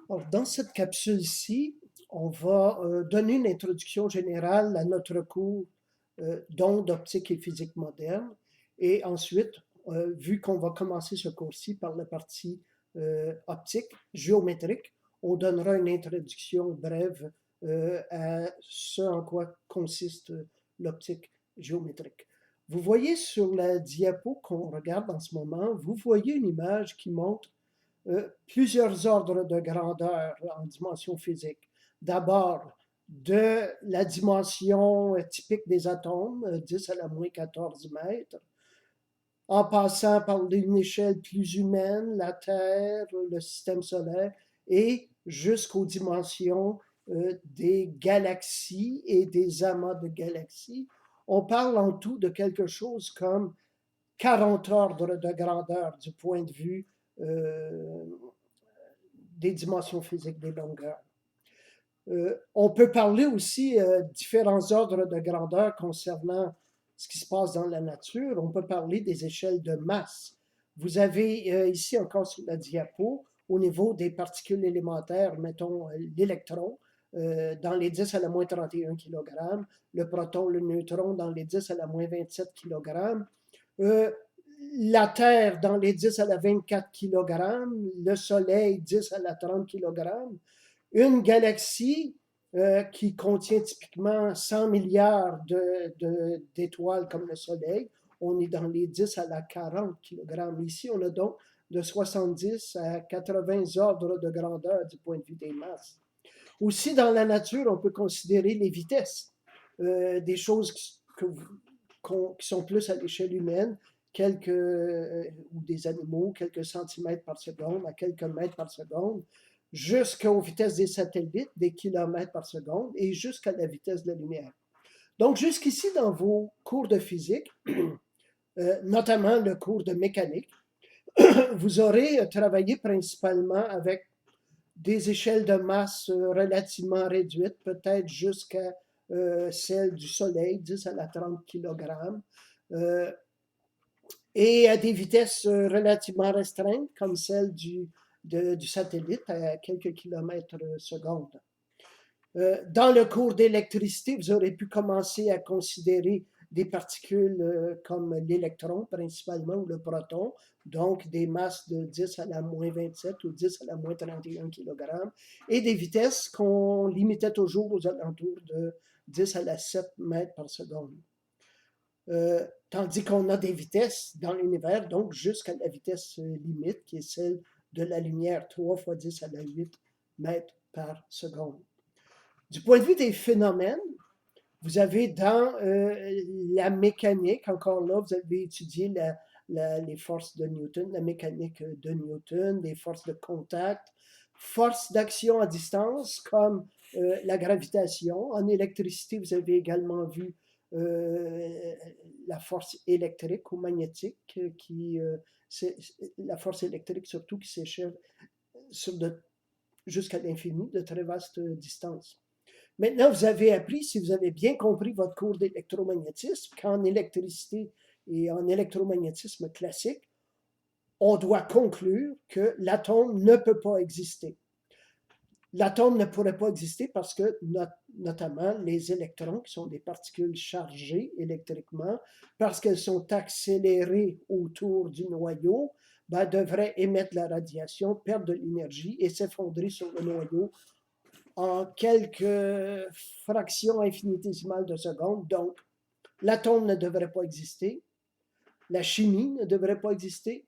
Alors, dans cette capsule-ci, on va donner une introduction générale à notre cours d'ondes optiques et physique moderne. Et ensuite, vu qu'on va commencer ce cours-ci par la partie optique, géométrique, on donnera une introduction brève à ce en quoi consiste l'optique géométrique. Vous voyez sur la diapo qu'on regarde en ce moment, vous voyez une image qui montre plusieurs ordres de grandeur en dimension physique. D'abord, de la dimension typique des atomes, 10 à la moins 14 mètres, en passant par une échelle plus humaine, la Terre, le système solaire, et jusqu'aux dimensions des galaxies et des amas de galaxies. On parle en tout de quelque chose comme 40 ordres de grandeur du point de vue des dimensions physiques des longueurs. On peut parler aussi différents ordres de grandeur concernant ce qui se passe dans la nature. On peut parler des échelles de masse. Vous avez ici encore sur la diapo, au niveau des particules élémentaires, mettons l'électron, dans les 10 à la moins 31 kg, le proton, le neutron dans les 10 à la moins 27 kg, la Terre dans les 10 à la 24 kg, le Soleil 10 à la 30 kg, une galaxie qui contient typiquement 100 milliards d'étoiles comme le Soleil, on est dans les 10 à la 40 kg. Ici, on a donc de 70 à 80 ordres de grandeur du point de vue des masses. Aussi, dans la nature, on peut considérer les vitesses, des choses qui sont plus à l'échelle humaine, ou des animaux, quelques centimètres par seconde à quelques mètres par seconde, jusqu'aux vitesses des satellites, des kilomètres par seconde, et jusqu'à la vitesse de la lumière. Donc, jusqu'ici, dans vos cours de physique, notamment le cours de mécanique, vous aurez travaillé principalement avec des échelles de masse relativement réduites, peut-être jusqu'à celle du Soleil, 10 à la 30 kg, et à des vitesses relativement restreintes, comme celle du satellite, à quelques kilomètres secondes. Dans le cours d'électricité, vous aurez pu commencer à considérer des particules comme l'électron principalement ou le proton, donc des masses de 10 à la moins 27 ou 10 à la moins 31 kg, et des vitesses qu'on limitait toujours aux alentours de 10 à la 7 mètres par seconde. Tandis qu'on a des vitesses dans l'univers, donc jusqu'à la vitesse limite, qui est celle de la lumière, 3 fois 10 à la 8 mètres par seconde. Du point de vue des phénomènes, vous avez dans la mécanique, encore là, vous avez étudié les forces de Newton, la mécanique de Newton, les forces de contact, forces d'action à distance comme la gravitation. En électricité, vous avez également vu la force électrique ou magnétique, c'est la force électrique surtout qui s'échelle jusqu'à l'infini, de très vastes distances. Maintenant, vous avez appris, si vous avez bien compris votre cours d'électromagnétisme, qu'en électricité et en électromagnétisme classique, on doit conclure que l'atome ne peut pas exister. L'atome ne pourrait pas exister parce que, notamment, les électrons, qui sont des particules chargées électriquement, parce qu'elles sont accélérées autour du noyau, devraient émettre de la radiation, perdre de l'énergie et s'effondrer sur le noyau en quelques fractions infinitésimales de secondes. Donc, l'atome ne devrait pas exister, la chimie ne devrait pas exister,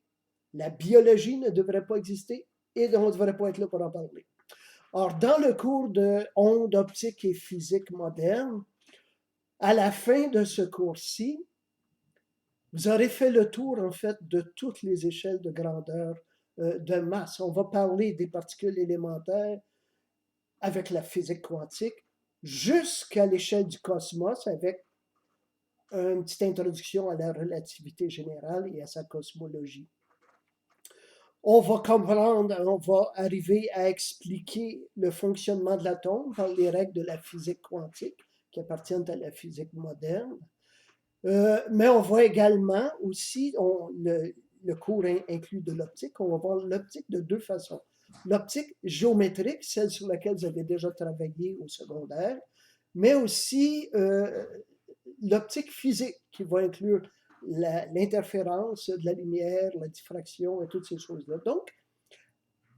la biologie ne devrait pas exister, et on ne devrait pas être là pour en parler. Or, dans le cours de ondes optiques et physique moderne, à la fin de ce cours-ci, vous aurez fait le tour, en fait, de toutes les échelles de grandeur de masse. On va parler des particules élémentaires avec la physique quantique, jusqu'à l'échelle du cosmos avec une petite introduction à la relativité générale et à sa cosmologie. On va comprendre, on va arriver à expliquer le fonctionnement de l'atome par les règles de la physique quantique qui appartiennent à la physique moderne. Mais on va également aussi, le cours inclut de l'optique, on va voir l'optique de deux façons. L'optique géométrique, celle sur laquelle vous avez déjà travaillé au secondaire, mais aussi l'optique physique qui va inclure l'interférence de la lumière, la diffraction et toutes ces choses-là. Donc,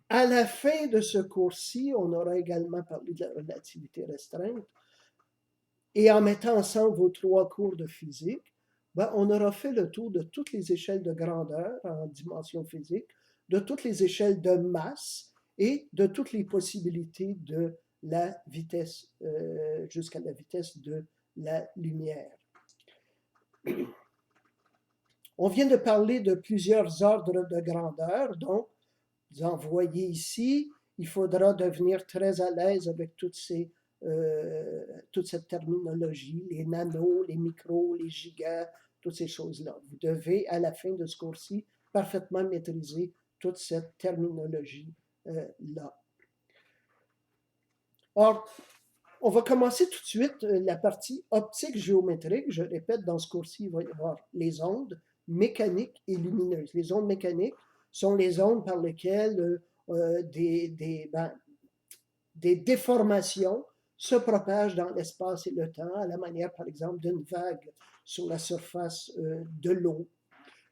à la fin de ce cours-ci, on aura également parlé de la relativité restreinte. Et en mettant ensemble vos 3 cours de physique, ben, on aura fait le tour de toutes les échelles de grandeur en dimension physique, de toutes les échelles de masse et de toutes les possibilités de la vitesse jusqu'à la vitesse de la lumière. On vient de parler de plusieurs ordres de grandeur, donc vous en voyez ici, il faudra devenir très à l'aise avec toute cette terminologie, les nanos, les micros, les gigas, toutes ces choses-là. Vous devez, à la fin de ce cours-ci, parfaitement maîtriser toute cette terminologie-là. Or, on va commencer tout de suite la partie optique géométrique. Je répète, dans ce cours-ci, il va y avoir les ondes mécaniques et lumineuses. Les ondes mécaniques sont les ondes par lesquelles des déformations se propagent dans l'espace et le temps, à la manière, par exemple, d'une vague sur la surface de l'eau.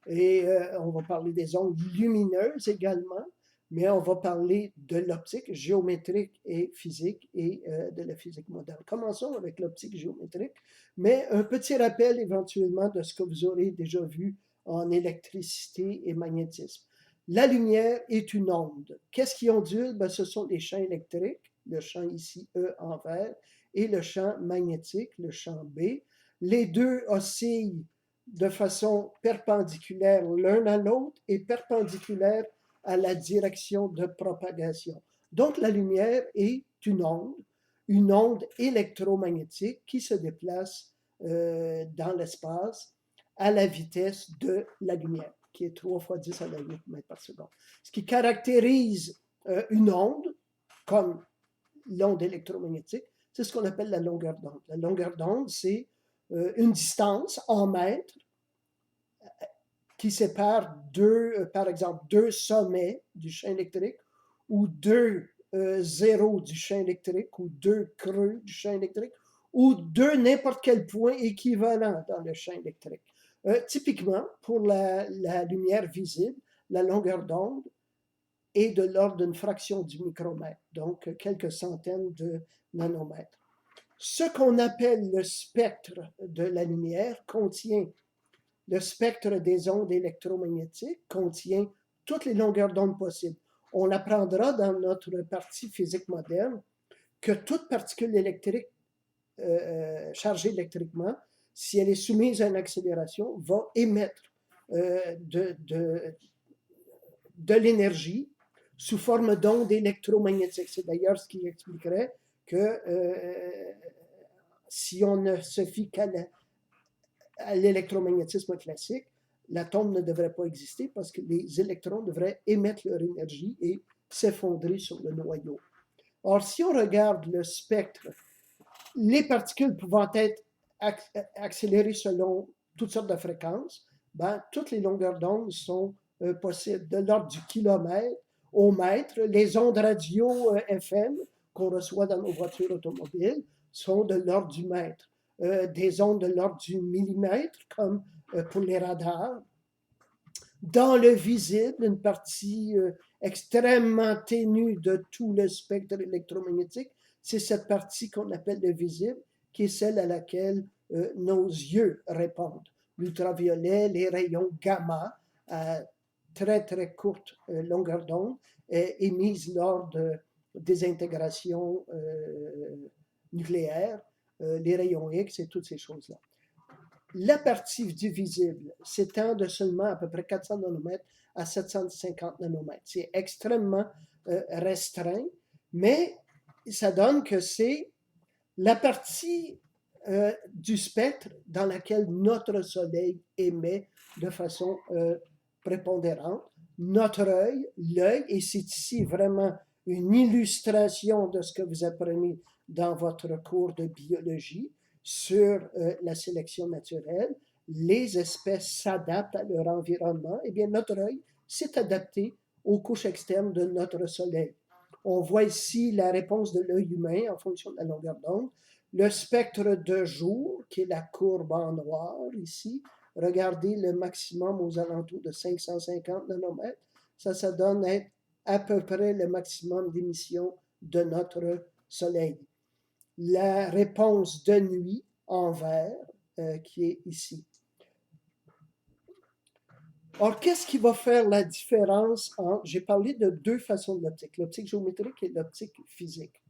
Et on va parler des ondes lumineuses également, mais on va parler de l'optique géométrique et physique et de la physique moderne. Commençons avec l'optique géométrique, mais un petit rappel éventuellement de ce que vous aurez déjà vu en électricité et magnétisme. La lumière est une onde. Qu'est-ce qui ondule? Ben, ce sont les champs électriques, le champ ici E en vert, et le champ magnétique, le champ B. Les deux oscillent de façon perpendiculaire l'un à l'autre et perpendiculaire à la direction de propagation. Donc la lumière est une onde électromagnétique qui se déplace dans l'espace à la vitesse de la lumière, qui est 3 fois 10 à la 8 mètres par seconde. Ce qui caractérise une onde, comme l'onde électromagnétique, c'est ce qu'on appelle la longueur d'onde. La longueur d'onde, c'est une distance en mètres qui sépare par exemple, deux sommets du champ électrique ou deux zéros du champ électrique ou deux creux du champ électrique ou n'importe quel point équivalent dans le champ électrique. Typiquement, pour la lumière visible, la longueur d'onde est de l'ordre d'une fraction du micromètre, donc quelques centaines de nanomètres. Ce qu'on appelle le spectre de la lumière contient le spectre des ondes électromagnétiques, contient toutes les longueurs d'onde possibles. On apprendra dans notre partie physique moderne que toute particule électrique chargée électriquement, si elle est soumise à une accélération, va émettre de l'énergie sous forme d'ondes électromagnétiques. C'est d'ailleurs ce qui expliquerait que si on ne se fie qu'à l'électromagnétisme classique, l'atome ne devrait pas exister parce que les électrons devraient émettre leur énergie et s'effondrer sur le noyau. Or, si on regarde le spectre, les particules pouvant être accélérées selon toutes sortes de fréquences, ben, toutes les longueurs d'onde sont possibles, de l'ordre du kilomètre au mètre. Les ondes radio FM qu'on reçoit dans nos voitures automobiles sont de l'ordre du mètre. Des ondes de l'ordre du millimètre, comme pour les radars. Dans le visible, une partie extrêmement ténue de tout le spectre électromagnétique, c'est cette partie qu'on appelle le visible, qui est celle à laquelle nos yeux répondent. L'ultraviolet, les rayons gamma, à très très courte longueur d'onde, émises lors de désintégration nucléaire, les rayons X et toutes ces choses-là. La partie du visible s'étend de seulement à peu près 400 nanomètres à 750 nanomètres. C'est extrêmement restreint, mais ça donne que c'est la partie du spectre dans laquelle notre Soleil émet de façon prépondérante. Notre œil, l'œil, et c'est ici vraiment une illustration de ce que vous apprenez dans votre cours de biologie sur la sélection naturelle, les espèces s'adaptent à leur environnement. Eh bien, notre œil s'est adapté aux couches externes de notre Soleil. On voit ici la réponse de l'œil humain en fonction de la longueur d'onde. Le spectre de jour, qui est la courbe en noir ici. Regardez le maximum aux alentours de 550 nanomètres. Ça donne être à peu près le maximum d'émission de notre Soleil. La réponse de nuit en vert, qui est ici. Or, qu'est-ce qui va faire la différence entre... J'ai parlé de deux façons de l'optique géométrique et l'optique physique.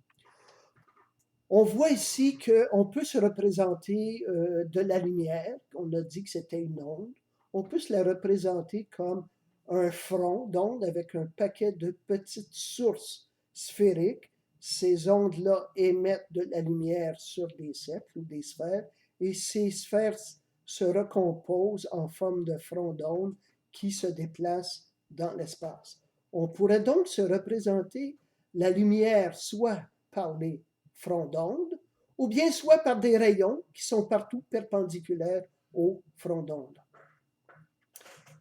On voit ici qu'on peut se représenter de la lumière, on a dit que c'était une onde, on peut se la représenter comme un front d'onde avec un paquet de petites sources sphériques. Ces ondes-là émettent de la lumière sur des cercles ou des sphères, et ces sphères se recomposent en forme de front d'onde qui se déplacent dans l'espace. On pourrait donc se représenter la lumière soit par les front d'onde, ou bien soit par des rayons qui sont partout perpendiculaires au front d'onde.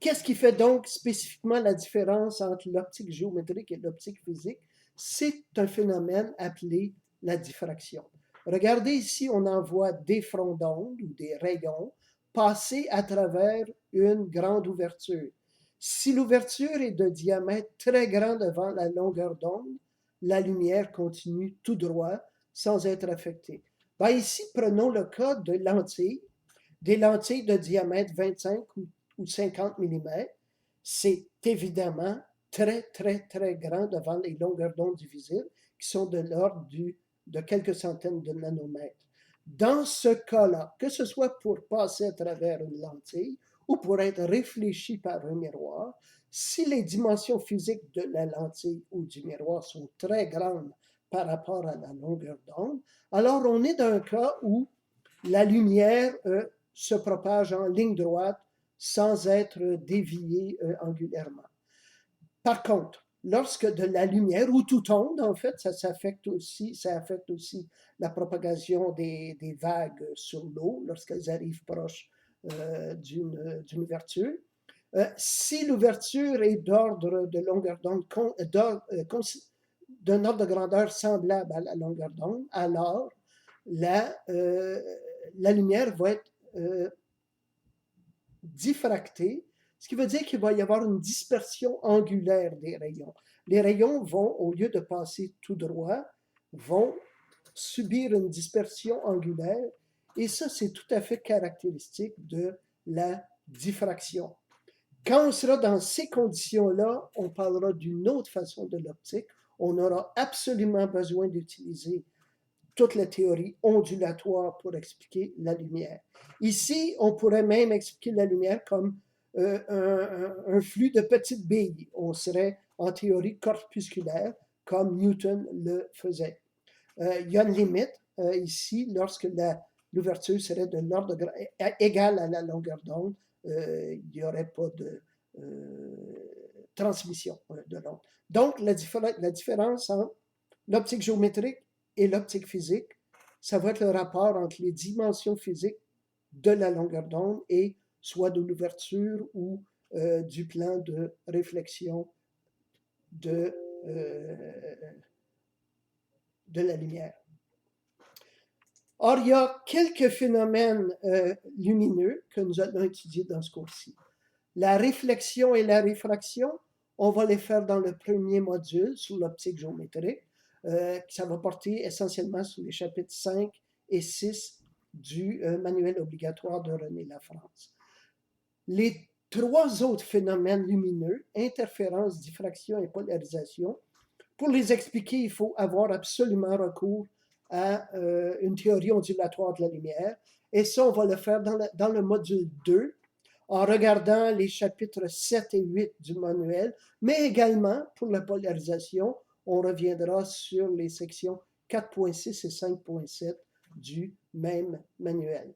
Qu'est-ce qui fait donc spécifiquement la différence entre l'optique géométrique et l'optique physique? C'est un phénomène appelé la diffraction. Regardez ici, on en voit des fronts d'onde ou des rayons passer à travers une grande ouverture. Si l'ouverture est de diamètre très grand devant la longueur d'onde, la lumière continue tout droit sans être affectée. Ben ici, prenons le cas de lentilles, des lentilles de diamètre 25 ou 50 mm. C'est évidemment très, très, très grand devant les longueurs d'onde visibles qui sont de l'ordre de quelques centaines de nanomètres. Dans ce cas-là, que ce soit pour passer à travers une lentille ou pour être réfléchi par un miroir, si les dimensions physiques de la lentille ou du miroir sont très grandes par rapport à la longueur d'onde, alors on est dans un cas où la lumière se propage en ligne droite sans être déviée angulairement. Par contre, lorsque de la lumière, ou toute onde, en fait, ça affecte aussi la propagation des vagues sur l'eau lorsqu'elles arrivent proches d'une ouverture. Si l'ouverture est d'ordre de longueur d'onde, d'un ordre de grandeur semblable à la longueur d'onde, alors la lumière va être diffractée, ce qui veut dire qu'il va y avoir une dispersion angulaire des rayons. Les rayons vont, au lieu de passer tout droit, vont subir une dispersion angulaire, et ça, c'est tout à fait caractéristique de la diffraction. Quand on sera dans ces conditions-là, on parlera d'une autre façon de l'optique. On aura absolument besoin d'utiliser toute la théorie ondulatoire pour expliquer la lumière. Ici, on pourrait même expliquer la lumière comme un flux de petites billes. On serait en théorie corpusculaire, comme Newton le faisait. Il y a une limite ici, lorsque l'ouverture serait de l'ordre égal à la longueur d'onde, il n'y aurait pas de transmission de l'onde. Donc, la différence entre l'optique géométrique et l'optique physique, ça va être le rapport entre les dimensions physiques de la longueur d'onde et soit de l'ouverture ou du plan de réflexion de la lumière. Or, il y a quelques phénomènes lumineux que nous allons étudier dans ce cours-ci. La réflexion et la réfraction, on va les faire dans le premier module sur l'optique géométrique. Ça va porter essentiellement sur les chapitres 5 et 6 du manuel obligatoire de René Lafrance. Les trois autres phénomènes lumineux, interférence, diffraction et polarisation, pour les expliquer, il faut avoir absolument recours à une théorie ondulatoire de la lumière. Et ça, on va le faire dans le module 2, en regardant les chapitres 7 et 8 du manuel, mais également, pour la polarisation, on reviendra sur les sections 4.6 et 5.7 du même manuel.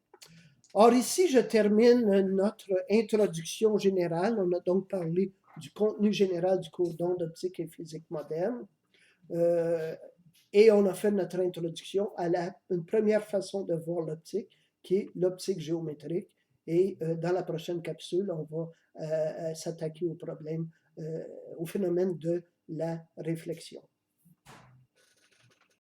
Or, ici, je termine notre introduction générale. On a donc parlé du contenu général du cours d'onde optique et physique moderne. Et on a fait notre introduction à une première façon de voir l'optique, qui est l'optique géométrique. Et dans la prochaine capsule, on va s'attaquer au problème, au phénomène de la réflexion.